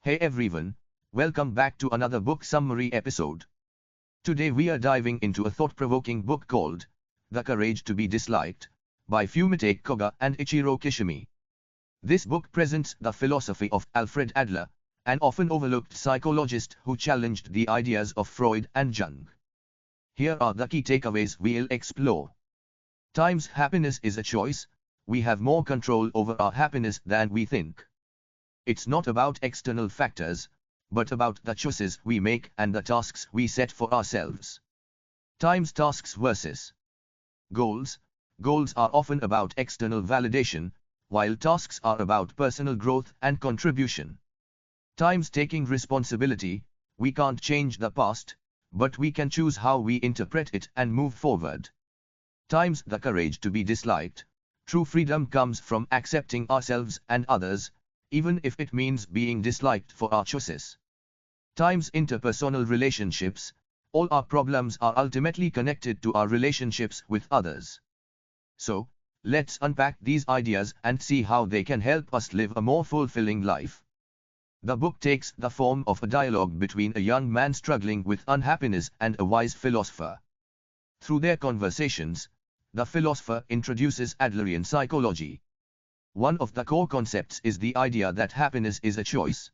Hey everyone, welcome back to another book summary episode. Today we are diving into a thought-provoking book called The Courage to be Disliked by Fumitake Koga and Ichiro Kishimi. This book presents the philosophy of Alfred Adler, an often overlooked psychologist who challenged the ideas of Freud and Jung. Here are the key takeaways we'll explore. Times happiness is a choice. We have more control over our happiness than we think. It's not about external factors, but about the choices we make and the tasks we set for ourselves. Times tasks versus goals. Goals are often about external validation, while tasks are about personal growth and contribution. Times taking responsibility. We can't change the past, but we can choose how we interpret it and move forward. Times the courage to be disliked. True freedom comes from accepting ourselves and others, even if it means being disliked for our choices. Times interpersonal relationships. All our problems are ultimately connected to our relationships with others. So, let's unpack these ideas and see how they can help us live a more fulfilling life. The book takes the form of a dialogue between a young man struggling with unhappiness and a wise philosopher. Through their conversations, the philosopher introduces Adlerian psychology. One of the core concepts is the idea that happiness is a choice.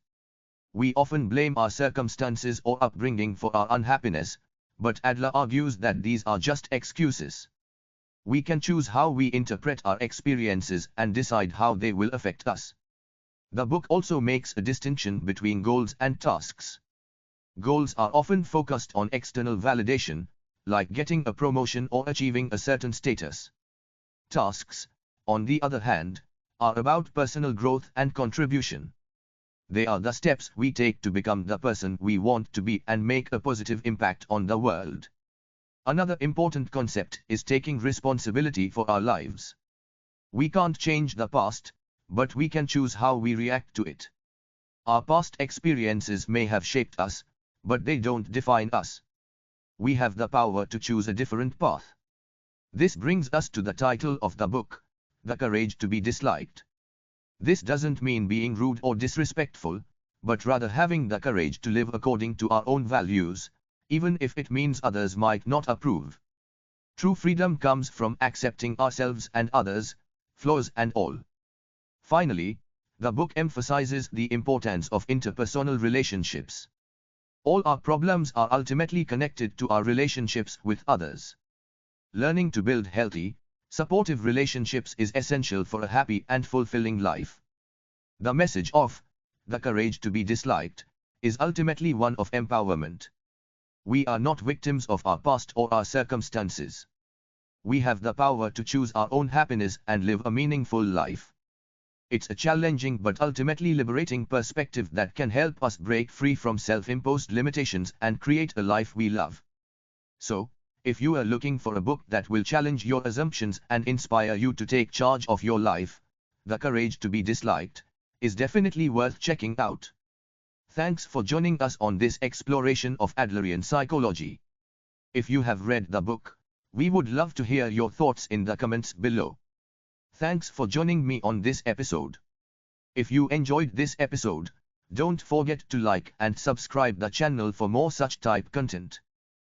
We often blame our circumstances or upbringing for our unhappiness, but Adler argues that these are just excuses. We can choose how we interpret our experiences and decide how they will affect us. The book also makes a distinction between goals and tasks. Goals are often focused on external validation, like getting a promotion or achieving a certain status. Tasks, on the other hand, are about personal growth and contribution. They are the steps we take to become the person we want to be and make a positive impact on the world. Another important concept is taking responsibility for our lives. We can't change the past, but we can choose how we react to it. Our past experiences may have shaped us, but they don't define us. We have the power to choose a different path. This brings us to the title of the book, The Courage to be Disliked. This doesn't mean being rude or disrespectful, but rather having the courage to live according to our own values, even if it means others might not approve. True freedom comes from accepting ourselves and others, flaws and all. Finally, the book emphasizes the importance of interpersonal relationships. All our problems are ultimately connected to our relationships with others. Learning to build healthy, supportive relationships is essential for a happy and fulfilling life. The message of The Courage to be Disliked is ultimately one of empowerment. We are not victims of our past or our circumstances. We have the power to choose our own happiness and live a meaningful life. It's a challenging but ultimately liberating perspective that can help us break free from self-imposed limitations and create a life we love. So, if you are looking for a book that will challenge your assumptions and inspire you to take charge of your life, The Courage to be Disliked is definitely worth checking out. Thanks for joining us on this exploration of Adlerian psychology. If you have read the book, we would love to hear your thoughts in the comments below. Thanks for joining me on this episode. If you enjoyed this episode, don't forget to like and subscribe the channel for more such type content.